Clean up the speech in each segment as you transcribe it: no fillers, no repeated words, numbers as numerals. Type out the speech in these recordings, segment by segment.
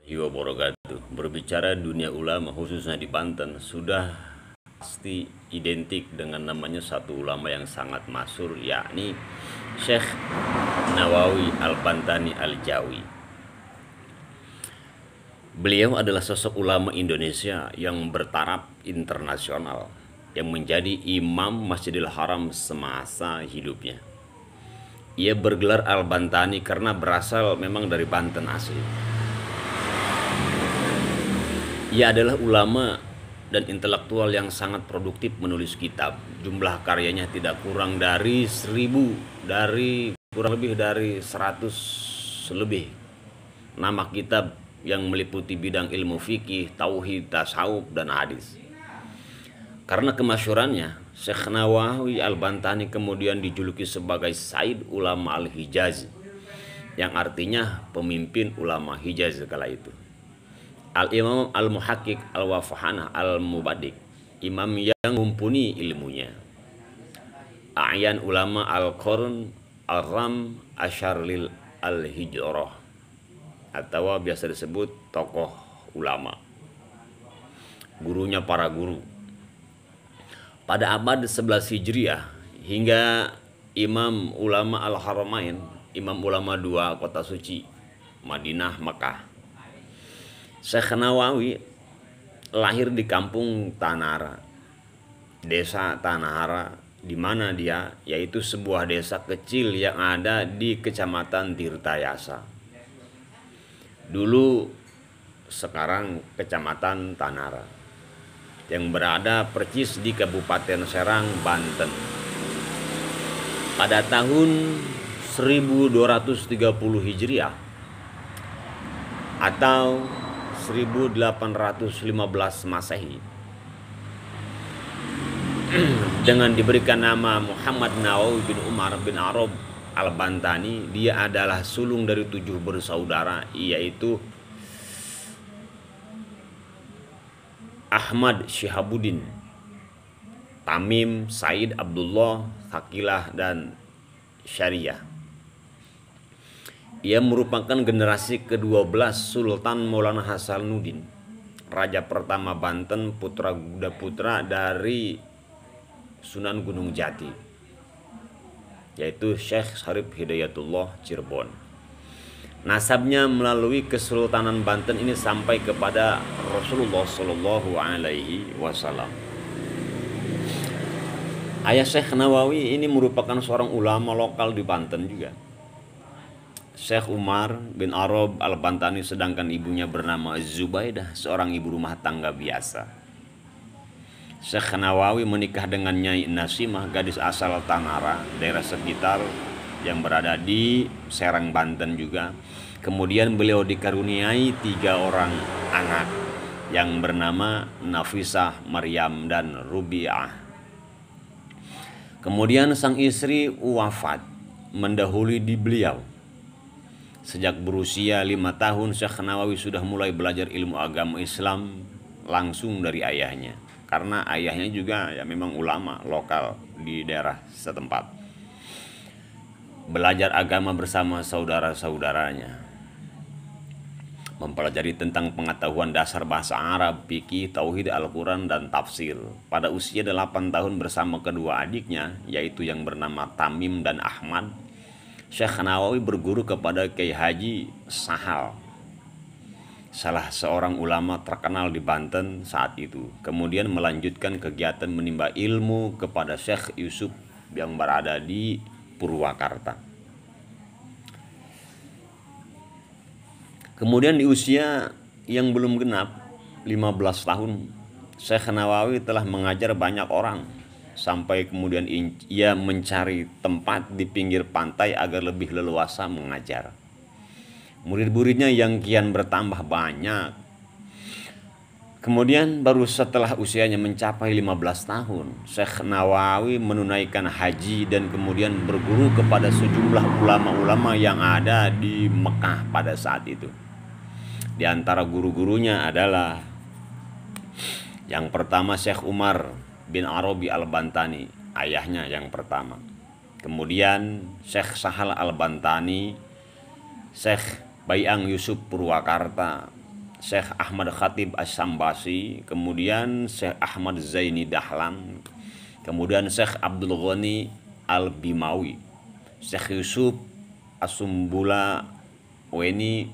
Wabarakatuh. Berbicara dunia ulama khususnya di Banten sudah pasti identik dengan namanya satu ulama yang sangat masyhur, yakni Syekh Nawawi Al-Bantani Al-Jawi. Beliau adalah sosok ulama Indonesia yang bertaraf internasional, yang menjadi imam Masjidil Haram semasa hidupnya. Ia bergelar Al-Bantani karena berasal memang dari Banten asli. Ia adalah ulama dan intelektual yang sangat produktif menulis kitab. Jumlah karyanya tidak kurang dari 1000, kurang lebih dari 100 lebih nama kitab yang meliputi bidang ilmu fikih, tauhid, tasawuf, dan hadis. Karena kemasyhurannya, Syekh Nawawi Al-Bantani kemudian dijuluki sebagai Said Ulama Al-Hijaz, yang artinya pemimpin ulama Hijaz kala itu. Al-Imam Al-Muhaqqiq Al-Wafahana Al-Mubadik, imam yang mumpuni ilmunya. A'yan ulama Al-Qurn Al-Ram Asyarlil Al-Hijrah, atau biasa disebut tokoh ulama, gurunya para guru. Pada abad 11 Hijriah hingga imam ulama Al-Haramain, imam ulama dua kota suci, Madinah, Mekah. Syekh Nawawi lahir di kampung Tanara, desa Tanara, di mana dia, yaitu sebuah desa kecil yang ada di kecamatan Tirtayasa. Dulu sekarang kecamatan Tanara, yang berada persis di Kabupaten Serang, Banten. Pada tahun 1230 Hijriah atau 1815 Masehi, dengan diberikan nama Muhammad Nawawi bin Umar bin Arab Al-Bantani, dia adalah sulung dari 7 bersaudara, yaitu Ahmad Syihabuddin, Tamim, Said, Abdullah, Thaqilah, dan Syariah. Ia merupakan generasi ke-12 Sultan Maulana Hasanuddin, Raja pertama Banten, putra dari Sunan Gunung Jati, yaitu Syekh Syarif Hidayatullah Cirebon. Nasabnya melalui Kesultanan Banten ini sampai kepada Rasulullah Shallallahu Alaihi Wasallam. Ayah Syekh Nawawi ini merupakan seorang ulama lokal di Banten juga, Syekh Umar bin Arab Al-Bantani, sedangkan ibunya bernama Zubaidah, seorang ibu rumah tangga biasa. Syekh Nawawi menikah dengan Nyai Nasimah, gadis asal Tanara, daerah sekitar yang berada di Serang, Banten juga. Kemudian beliau dikaruniai 3 orang anak yang bernama Nafisah, Maryam, dan Rubi'ah. Kemudian sang istri wafat mendahului di beliau. Sejak berusia 5 tahun, Syekh Nawawi sudah mulai belajar ilmu agama Islam langsung dari ayahnya, karena ayahnya juga ya memang ulama lokal di daerah setempat. Belajar agama bersama saudara-saudaranya, mempelajari tentang pengetahuan dasar bahasa Arab, fikih, tauhid, Al-Quran, dan tafsir. Pada usia 8 tahun bersama kedua adiknya, yaitu yang bernama Tamim dan Ahmad, Syekh Nawawi berguru kepada Kiai Haji Sahal, salah seorang ulama terkenal di Banten saat itu. Kemudian melanjutkan kegiatan menimba ilmu kepada Syekh Yusuf yang berada di Purwakarta. Kemudian di usia yang belum genap 15 tahun, Syekh Nawawi telah mengajar banyak orang, sampai kemudian ia mencari tempat di pinggir pantai agar lebih leluasa mengajar. Murid-muridnya yang kian bertambah banyak. Kemudian baru setelah usianya mencapai 15 tahun, Syekh Nawawi menunaikan haji dan kemudian berguru kepada sejumlah ulama-ulama yang ada di Mekah pada saat itu. Di antara guru-gurunya adalah yang pertama Syekh Umar bin Arabi Al-Bantani, ayahnya yang pertama. Kemudian Syekh Sahal Al-Bantani, Syekh Bayang Yusuf Purwakarta, Syekh Ahmad Khatib Asy-Syambasi, kemudian Syekh Ahmad Zaini Dahlan, kemudian Syekh Abdul Ghani Al-Bimawi, Syekh Yusuf Asumbula Weni,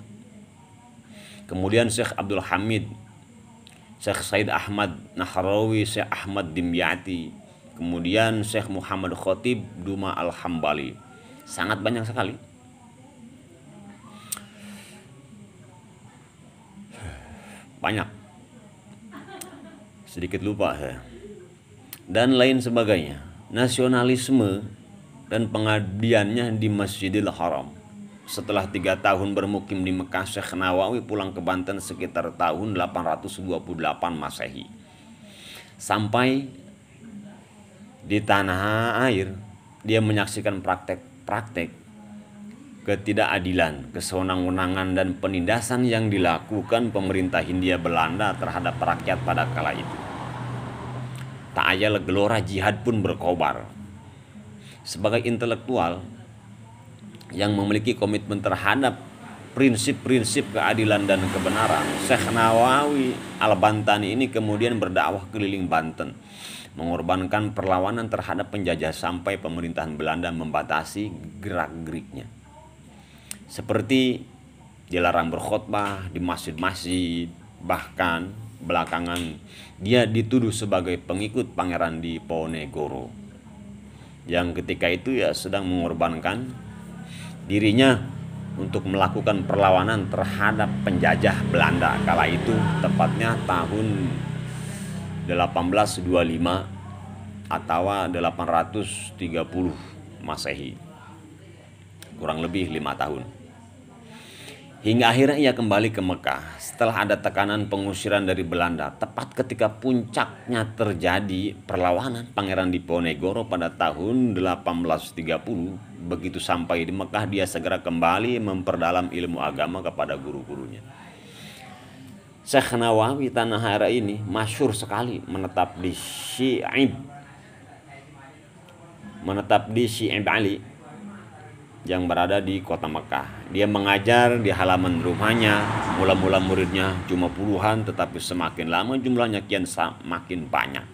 kemudian Syekh Abdul Hamid, Syekh Said Ahmad Nahrawi, Syekh Ahmad Dimyati, kemudian Syekh Muhammad Khotib Duma Al-Hambali. Sangat banyak sekali. Banyak. Sedikit lupa saya. Dan lain sebagainya. Nasionalisme dan pengabdiannya di Masjidil Haram. Setelah 3 tahun bermukim di Mekah, Syekh Nawawi pulang ke Banten sekitar tahun 828 Masehi. Sampai di tanah air, dia menyaksikan praktek-praktek ketidakadilan, kesewenang-wenangan dan penindasan yang dilakukan pemerintah Hindia Belanda terhadap rakyat pada kala itu. Tak ayal gelora jihad pun berkobar. Sebagai intelektual yang memiliki komitmen terhadap prinsip-prinsip keadilan dan kebenaran, Syekh Nawawi Al-Bantani ini kemudian berdakwah keliling Banten, mengorbankan perlawanan terhadap penjajah sampai pemerintahan Belanda membatasi gerak-geriknya. Seperti dilarang berkhutbah di masjid-masjid, bahkan belakangan dia dituduh sebagai pengikut Pangeran Diponegoro, yang ketika itu ya sedang mengorbankan dirinya untuk melakukan perlawanan terhadap penjajah Belanda kala itu, tepatnya tahun 1825 atau 830 Masehi, kurang lebih 5 tahun. Hingga akhirnya ia kembali ke Mekah setelah ada tekanan pengusiran dari Belanda, tepat ketika puncaknya terjadi perlawanan Pangeran Diponegoro pada tahun 1830. Begitu sampai di Mekah, dia segera kembali memperdalam ilmu agama kepada guru-gurunya. Syekh Nawawi tanah air ini masyhur sekali menetap di Syi'ib Ali yang berada di kota Mekah. Dia mengajar di halaman rumahnya. Mula-mula muridnya cuma puluhan, tetapi semakin lama jumlahnya kian semakin banyak.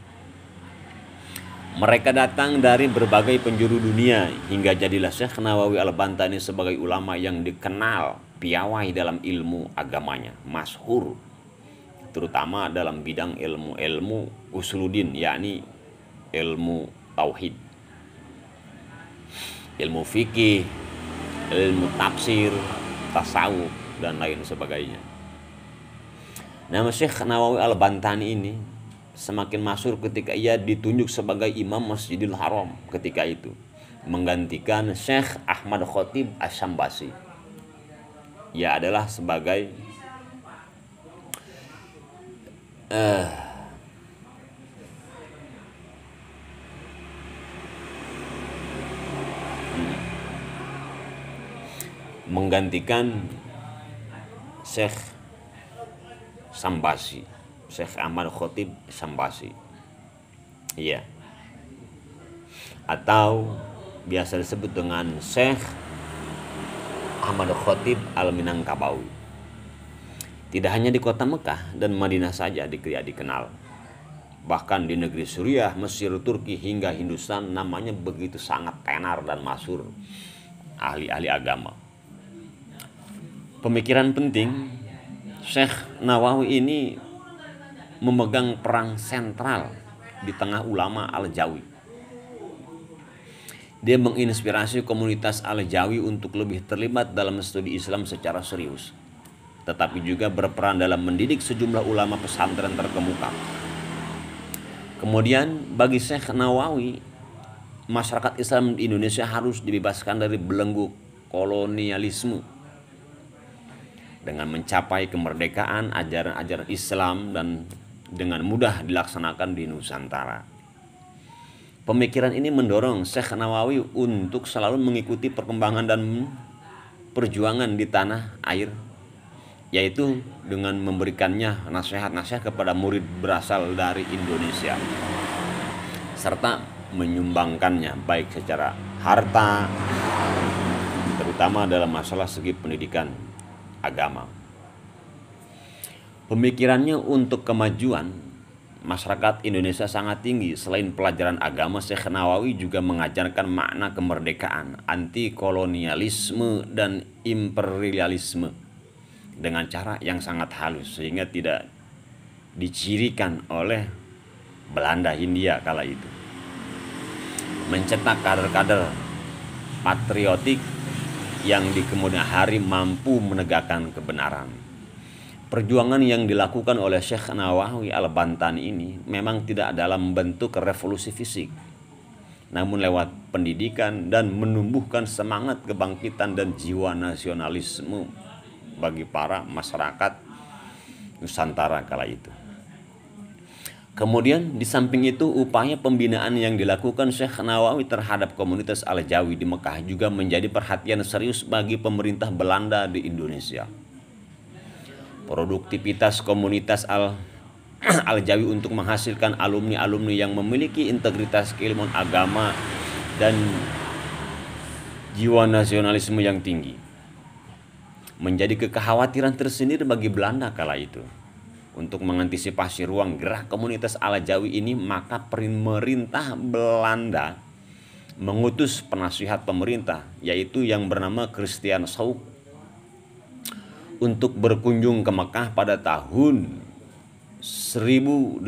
Mereka datang dari berbagai penjuru dunia hingga jadilah Syekh Nawawi Al-Bantani sebagai ulama yang dikenal piawai dalam ilmu agamanya, masyhur terutama dalam bidang ilmu usuluddin, yakni ilmu tauhid, ilmu fikih, ilmu tafsir, tasawuf, dan lain sebagainya. Nama Syekh Nawawi Al-Bantani ini semakin masyhur ketika ia ditunjuk sebagai Imam Masjidil Haram ketika itu, menggantikan Syekh Ahmad Khatib Asy-Syambasi. Ia adalah sebagai menggantikan Syekh Syambasi, Syekh Ahmad Khatib Syambasi. Iya. Atau biasa disebut dengan Syekh Ahmad Khatib Al-Minangkabawi. Tidak hanya di kota Mekah dan Madinah saja dia dikenal. Bahkan di negeri Suriah, Mesir, Turki hingga Hindustan namanya begitu sangat tenar dan masyhur ahli-ahli agama. Pemikiran penting, Syekh Nawawi ini memegang peran sentral di tengah ulama Al-Jawi. Dia menginspirasi komunitas Al-Jawi untuk lebih terlibat dalam studi Islam secara serius, tetapi juga berperan dalam mendidik sejumlah ulama pesantren terkemuka. Kemudian bagi Syekh Nawawi, masyarakat Islam di Indonesia harus dibebaskan dari belenggu kolonialisme dengan mencapai kemerdekaan ajaran-ajaran Islam dan dengan mudah dilaksanakan di Nusantara. Pemikiran ini mendorong Syekh Nawawi untuk selalu mengikuti perkembangan dan perjuangan di tanah air, yaitu dengan memberikannya nasihat-nasihat kepada murid berasal dari Indonesia, serta menyumbangkannya baik secara harta, terutama dalam masalah segi pendidikan agama. Pemikirannya untuk kemajuan masyarakat Indonesia sangat tinggi. Selain pelajaran agama, Syekh Nawawi juga mengajarkan makna kemerdekaan, anti kolonialisme dan imperialisme dengan cara yang sangat halus sehingga tidak dicirikan oleh Belanda Hindia kala itu. Mencetak kader-kader patriotik yang di kemudian hari mampu menegakkan kebenaran. Perjuangan yang dilakukan oleh Syekh Nawawi Al-Bantani ini memang tidak dalam bentuk revolusi fisik, namun lewat pendidikan dan menumbuhkan semangat kebangkitan dan jiwa nasionalisme bagi para masyarakat Nusantara kala itu. Kemudian di samping itu upaya pembinaan yang dilakukan Syekh Nawawi terhadap komunitas Al-Jawi di Mekah juga menjadi perhatian serius bagi pemerintah Belanda di Indonesia. Produktivitas komunitas Al-Jawi untuk menghasilkan alumni-alumni yang memiliki integritas keilmuan agama dan jiwa nasionalisme yang tinggi menjadi kekhawatiran tersendiri bagi Belanda kala itu. Untuk mengantisipasi ruang gerak komunitas Al-Jawi ini, maka pemerintah Belanda mengutus penasihat pemerintah, yaitu yang bernama Christian Sauck, untuk berkunjung ke Mekah pada tahun 1888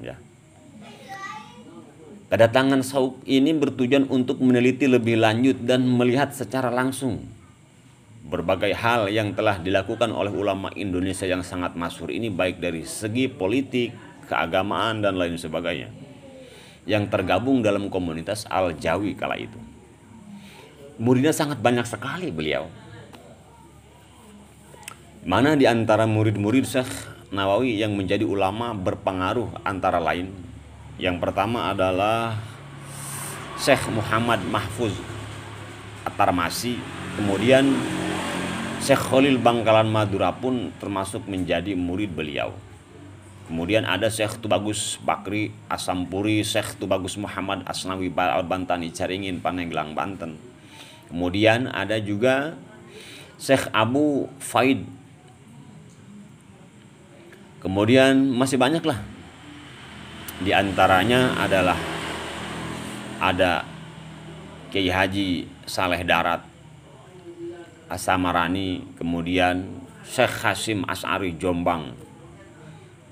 ya. Kedatangan Sauck ini bertujuan untuk meneliti lebih lanjut dan melihat secara langsung berbagai hal yang telah dilakukan oleh ulama Indonesia yang sangat masyhur ini, baik dari segi politik, keagamaan, dan lain sebagainya, yang tergabung dalam komunitas Al-Jawi kala itu. Muridnya sangat banyak sekali beliau. Mana di antara murid-murid Syekh Nawawi yang menjadi ulama berpengaruh antara lain, yang pertama adalah Syekh Muhammad Mahfuz At-Tarmasi, kemudian Syekh Khalil Bangkalan Madura pun termasuk menjadi murid beliau. Kemudian ada Syekh Tubagus Bakri Asampuri, Syekh Tubagus Muhammad Asnawi Al-Bantani Caringin, Paneglang, Banten. Kemudian ada juga Syekh Abu Faid. Kemudian masih banyak lah. Di antaranya adalah ada Kiai Haji Saleh Darat Asamarani, kemudian Syekh Hasim As'ari Jombang,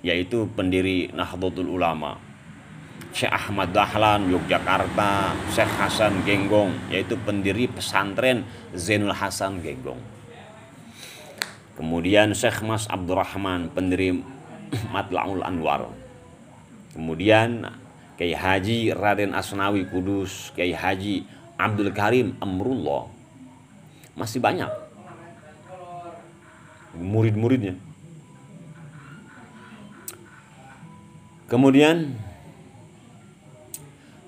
yaitu pendiri Nahdlatul Ulama, Syekh Ahmad Dahlan Yogyakarta, Syekh Hasan Genggong, yaitu pendiri pesantren Zainul Hasan Genggong. Kemudian Syekh Mas Abdurrahman, pendiri Matlaul Anwar. Kemudian Kiai Haji Raden Asnawi Kudus, Kiai Haji Abdul Karim Amrullah. Masih banyak murid-muridnya. Kemudian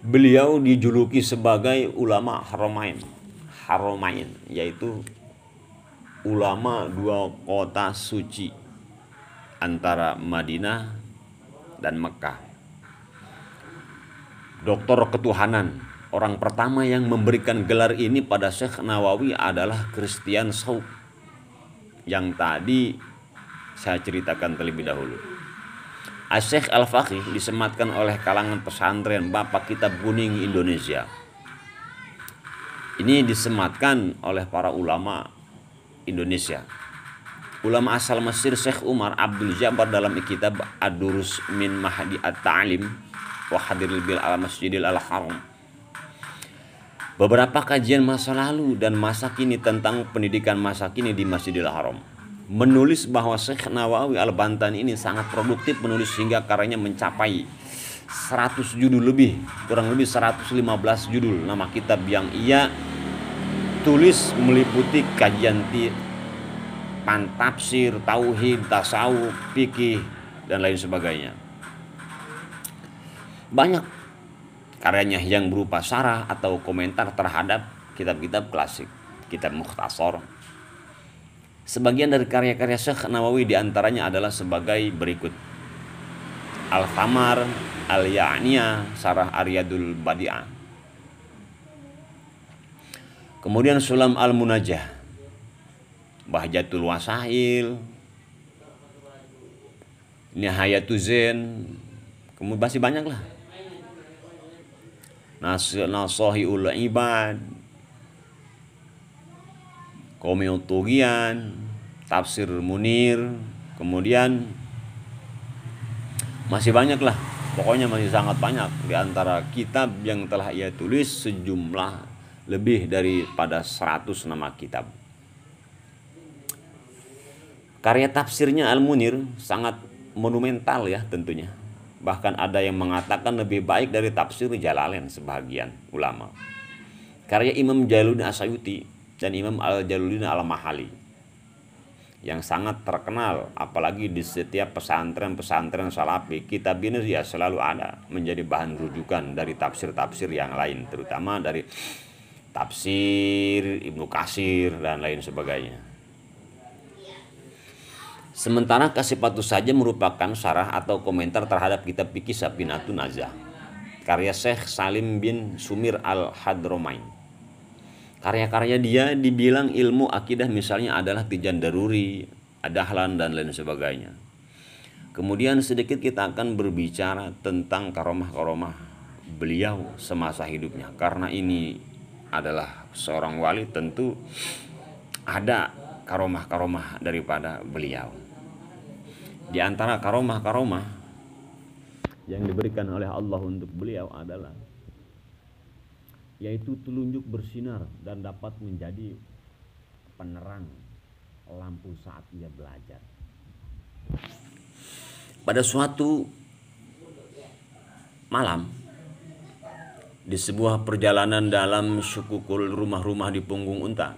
beliau dijuluki sebagai ulama Haromain, yaitu ulama dua kota suci antara Madinah dan Mekah. Doktor ketuhanan. Orang pertama yang memberikan gelar ini pada Syekh Nawawi adalah Christian Sauck yang tadi saya ceritakan terlebih dahulu. Syekh Al-Faqih disematkan oleh kalangan pesantren Bapak Kitab Kuning Indonesia. Ini disematkan oleh para ulama Indonesia. Ulama asal Mesir Syekh Umar Abdul Jabbar dalam kitab Ad-Durus min Mahdi At-Ta'lim wa Hadiril Bil Al-Masjidil Al-Haram. Beberapa kajian masa lalu dan masa kini tentang pendidikan masa kini di Masjidil Haram menulis bahwa Syekh Nawawi Al-Bantani ini sangat produktif menulis hingga karyanya mencapai 100 judul lebih, kurang lebih 115 judul nama kitab yang ia tulis meliputi kajian tafsir, tauhid, tasawuf, fikih, dan lain sebagainya. Banyak karyanya yang berupa syarah atau komentar terhadap kitab-kitab klasik, kitab mukhtasar. Sebagian dari karya-karya Syekh Nawawi diantaranya adalah sebagai berikut: Al-Thamar, Al-Ya'niyah, Syarah Aryadul Badi'ah. Kemudian Sulam Al-Munajjah, Bahjatul Wasail, Nihayatul Zain, kemudian masih banyak lah. Nasohiul Ibad, Qomil Tugian, Tafsir Munir, kemudian masih banyak lah. Pokoknya masih sangat banyak di antara kitab yang telah ia tulis, sejumlah lebih daripada 100 nama kitab. Karya tafsirnya Al-Munir sangat monumental ya tentunya. Bahkan ada yang mengatakan lebih baik dari tafsir Jalalain sebagian ulama. Karya Imam Jalaluddin Asyuyuti dan Imam Al-Jalaluddin Al-Mahali yang sangat terkenal, apalagi di setiap pesantren-pesantren salafi, kitab ini ya selalu ada menjadi bahan rujukan dari tafsir-tafsir yang lain, terutama dari tafsir Ibnu Katsir dan lain sebagainya. Sementara Kasifatu saja merupakan syarah atau komentar terhadap kitab fikih Safinatun Najah karya Syekh Salim bin Sumir Al-Hadramain. Karya-karya dia dibilang ilmu akidah misalnya adalah Tijan Daruri, Adahlan dan lain sebagainya. Kemudian sedikit kita akan berbicara tentang karomah-karomah beliau semasa hidupnya. Karena ini adalah seorang wali, tentu ada karomah-karomah daripada beliau. Di antara karomah-karomah yang diberikan oleh Allah untuk beliau adalah yaitu telunjuk bersinar dan dapat menjadi penerang lampu saat ia belajar. Pada suatu malam di sebuah perjalanan dalam syukukul rumah-rumah di punggung unta,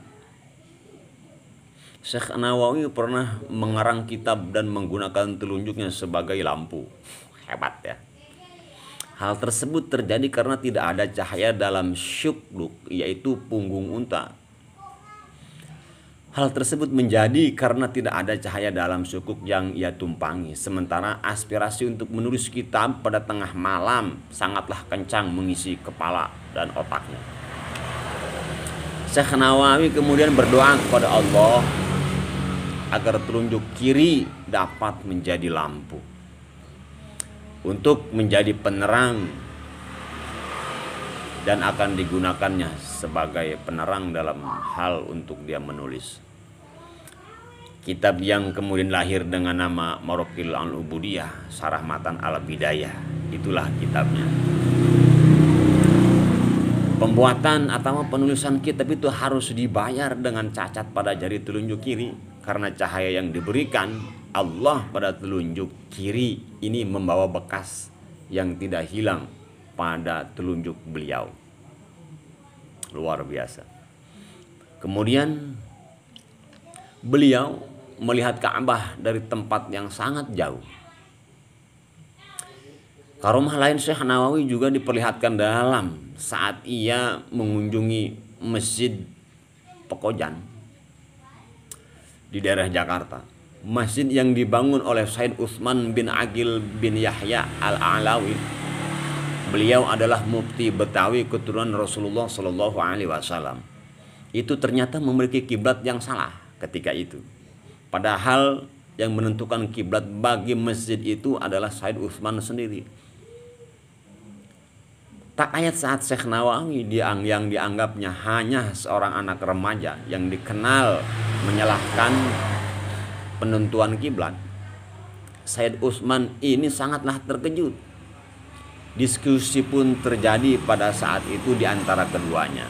Syekh Nawawi pernah mengarang kitab dan menggunakan telunjuknya sebagai lampu. Hebat ya. Hal tersebut terjadi karena tidak ada cahaya dalam syukuk, yaitu punggung unta. Hal tersebut menjadi karena tidak ada cahaya dalam syukuk yang ia tumpangi. Sementara aspirasi untuk menulis kitab pada tengah malam sangatlah kencang mengisi kepala dan otaknya. Syekh Nawawi kemudian berdoa kepada Allah agar telunjuk kiri dapat menjadi lampu untuk menjadi penerang dan akan digunakannya sebagai penerang dalam hal untuk dia menulis. Kitab yang kemudian lahir dengan nama Marokil Al-Ubudiyah, Syarah Matan Al-Bidayah, itulah kitabnya. Pembuatan atau penulisan kitab itu harus dibayar dengan cacat pada jari telunjuk kiri, karena cahaya yang diberikan Allah pada telunjuk kiri ini membawa bekas yang tidak hilang pada telunjuk beliau. Luar biasa. Kemudian beliau melihat Ka'bah dari tempat yang sangat jauh. Karomah lain Syekh Nawawi juga diperlihatkan dalam saat ia mengunjungi Masjid Pekojan di daerah Jakarta. Masjid yang dibangun oleh Said Utsman bin Aqil bin Yahya Al-Alawi. Beliau adalah mufti Betawi keturunan Rasulullah Shallallahu Alaihi Wasallam. Itu ternyata memiliki kiblat yang salah ketika itu. Padahal yang menentukan kiblat bagi masjid itu adalah Said Utsman sendiri. Tak ayat saat Syekh Nawawi yang dianggapnya hanya seorang anak remaja yang dikenal menyalahkan penentuan kiblat, Said Utsman ini sangatlah terkejut. Diskusi pun terjadi pada saat itu di antara keduanya.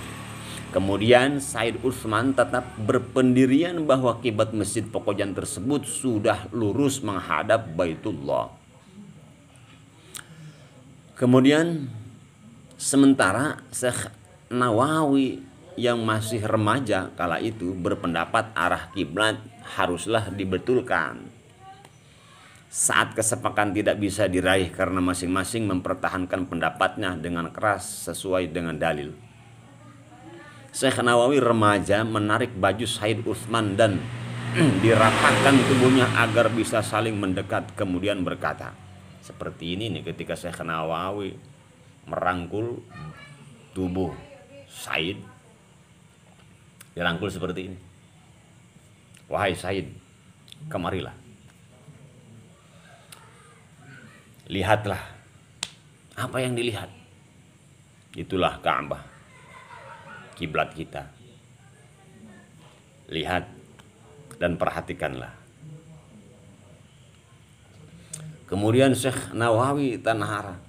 Kemudian Said Utsman tetap berpendirian bahwa kiblat Masjid Pekojan tersebut sudah lurus menghadap Baitullah. Kemudian sementara Syekh Nawawi yang masih remaja kala itu berpendapat arah kiblat haruslah dibetulkan. Saat kesepakatan tidak bisa diraih karena masing-masing mempertahankan pendapatnya dengan keras sesuai dengan dalil, Syekh Nawawi remaja menarik baju Said Utsman dan dirapatkan tubuhnya agar bisa saling mendekat, kemudian berkata, seperti ini nih ketika Syekh Nawawi merangkul tubuh Said, dirangkul seperti ini. Wahai Said, kemarilah. Lihatlah apa yang dilihat. Itulah Ka'bah, kiblat kita. Lihat dan perhatikanlah. Kemudian Syekh Nawawi Tanahara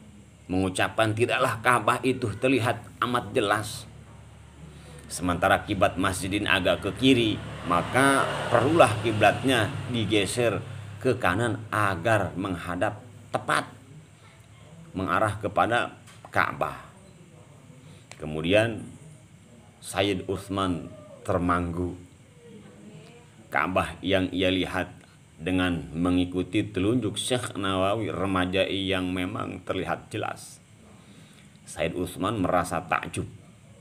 mengucapkan, tidaklah Ka'bah itu terlihat amat jelas, sementara kiblat masjidin agak ke kiri, maka perlulah kiblatnya digeser ke kanan agar menghadap tepat mengarah kepada Ka'bah. Kemudian Sayyid Utsman termanggu. Ka'bah yang ia lihat dengan mengikuti telunjuk Syekh Nawawi, remaja yang memang terlihat jelas. Sayyid Utsman merasa takjub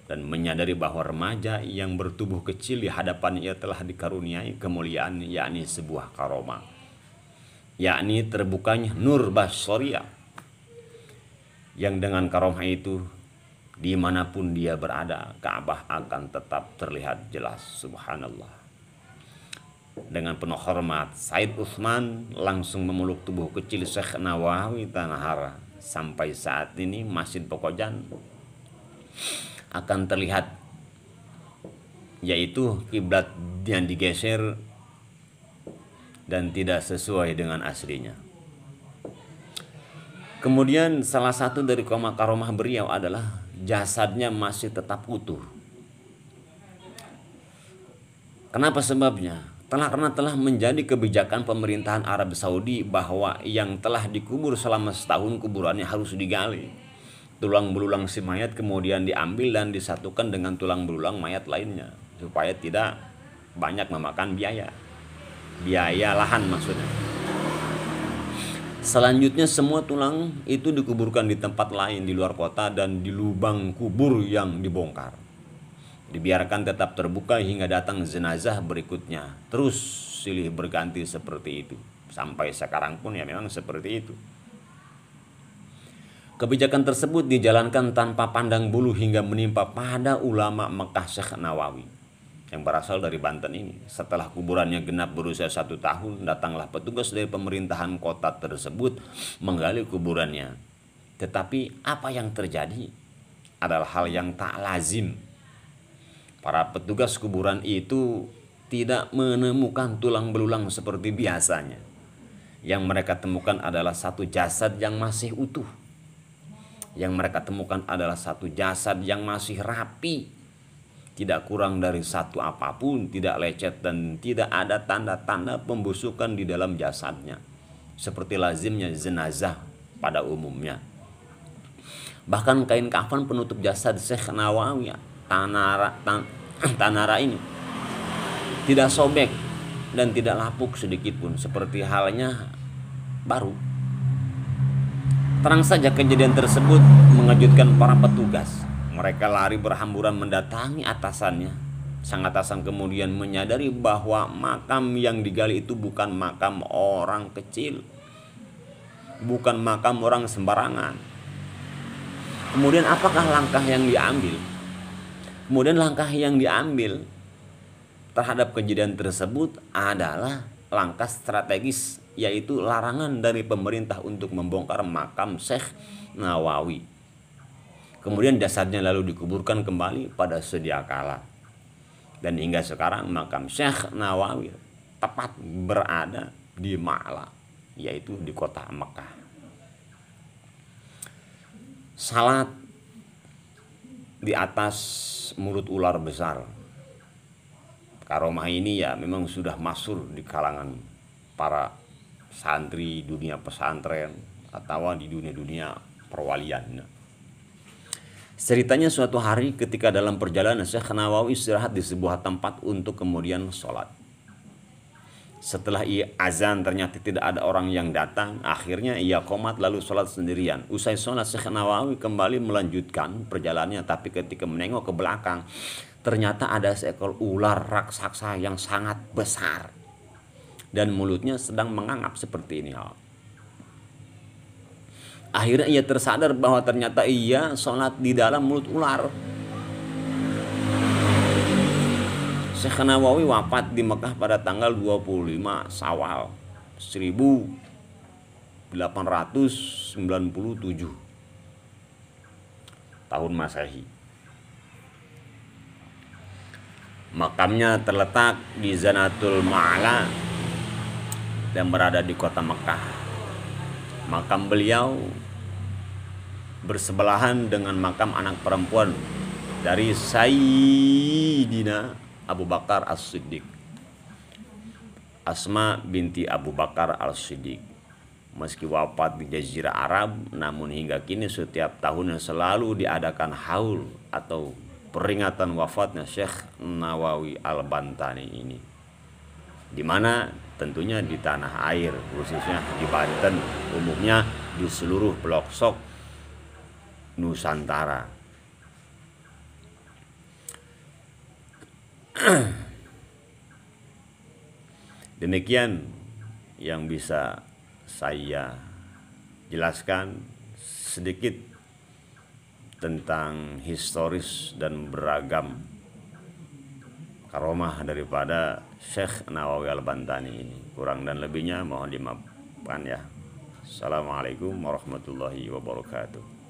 dan menyadari bahwa remaja yang bertubuh kecil di hadapannya ia telah dikaruniai kemuliaan, yakni sebuah karomah, yakni terbukanya nur basyariyah, yang dengan karomah itu dimanapun dia berada, Ka'bah akan tetap terlihat jelas. Subhanallah. Dengan penuh hormat, Said Utsman langsung memeluk tubuh kecil Syekh Nawawi Tanahara. Sampai saat ini Masjid Pokojan akan terlihat, yaitu kiblat yang digeser dan tidak sesuai dengan aslinya. Kemudian salah satu dari karomah beliau adalah jasadnya masih tetap utuh. Kenapa sebabnya? Karena telah menjadi kebijakan pemerintahan Arab Saudi bahwa yang telah dikubur selama setahun kuburannya harus digali. Tulang belulang si mayat kemudian diambil dan disatukan dengan tulang belulang mayat lainnya, supaya tidak banyak memakan biaya lahan maksudnya. Selanjutnya semua tulang itu dikuburkan di tempat lain di luar kota dan di lubang kubur yang dibongkar. Dibiarkan tetap terbuka hingga datang jenazah berikutnya. Terus silih berganti seperti itu. Sampai sekarang pun ya memang seperti itu. Kebijakan tersebut dijalankan tanpa pandang bulu hingga menimpa pada ulama Mekah Syekh Nawawi yang berasal dari Banten ini. Setelah kuburannya genap berusia 1 tahun, datanglah petugas dari pemerintahan kota tersebut menggali kuburannya. Tetapi apa yang terjadi adalah hal yang tak lazim. Para petugas kuburan itu tidak menemukan tulang belulang seperti biasanya. Yang mereka temukan adalah satu jasad yang masih utuh. Yang mereka temukan adalah satu jasad yang masih rapi, tidak kurang dari satu apapun, tidak lecet dan tidak ada tanda-tanda pembusukan di dalam jasadnya, seperti lazimnya jenazah pada umumnya. Bahkan kain kafan penutup jasad Syekh Nawawi Tanahara ini tidak sobek dan tidak lapuk sedikit pun, seperti halnya baru. Terang saja kejadian tersebut mengejutkan para petugas. Mereka lari berhamburan mendatangi atasannya. Sang atasan kemudian menyadari bahwa makam yang digali itu bukan makam orang kecil, bukan makam orang sembarangan. Kemudian apakah langkah yang diambil? Kemudian langkah yang diambil terhadap kejadian tersebut adalah langkah strategis, yaitu larangan dari pemerintah untuk membongkar makam Syekh Nawawi. Kemudian jasadnya lalu dikuburkan kembali pada sedia kala. Dan hingga sekarang makam Syekh Nawawi tepat berada di Ma'la, yaitu di kota Mekah. Salat di atas mulut ular besar. Karomah ini ya memang sudah masyhur di kalangan para santri dunia pesantren atau di dunia perwalian. Ceritanya suatu hari ketika dalam perjalanan Syekh Nawawi istirahat di sebuah tempat untuk kemudian sholat. Setelah ia azan ternyata tidak ada orang yang datang. Akhirnya ia qomat lalu sholat sendirian. Usai sholat Syekh Nawawi kembali melanjutkan perjalanannya. Tapi ketika menengok ke belakang, ternyata ada seekor ular raksasa yang sangat besar. Dan mulutnya sedang mengangap seperti ini. Akhirnya ia tersadar bahwa ternyata ia sholat di dalam mulut ular. Syekh Nawawi wafat di Mekah pada tanggal 25 Syawal 1432 897 tahun Masehi. Makamnya terletak di Zanatul Ma'la dan berada di kota Mekah. Makam beliau bersebelahan dengan makam anak perempuan dari Sayyidina Abu Bakar As-Siddiq, Asma binti Abu Bakar As-Siddiq. Meski wafat di Jazirah Arab, namun hingga kini setiap tahunnya selalu diadakan haul atau peringatan wafatnya Syekh Nawawi Al-Bantani ini, di mana tentunya di tanah air, khususnya di Banten, umumnya di seluruh pelosok Nusantara. Demikian yang bisa saya jelaskan sedikit tentang historis dan beragam karomah daripada Syekh Nawawi Al-Bantani ini. Kurang dan lebihnya mohon dimaafkan ya. Assalamualaikum warahmatullahi wabarakatuh.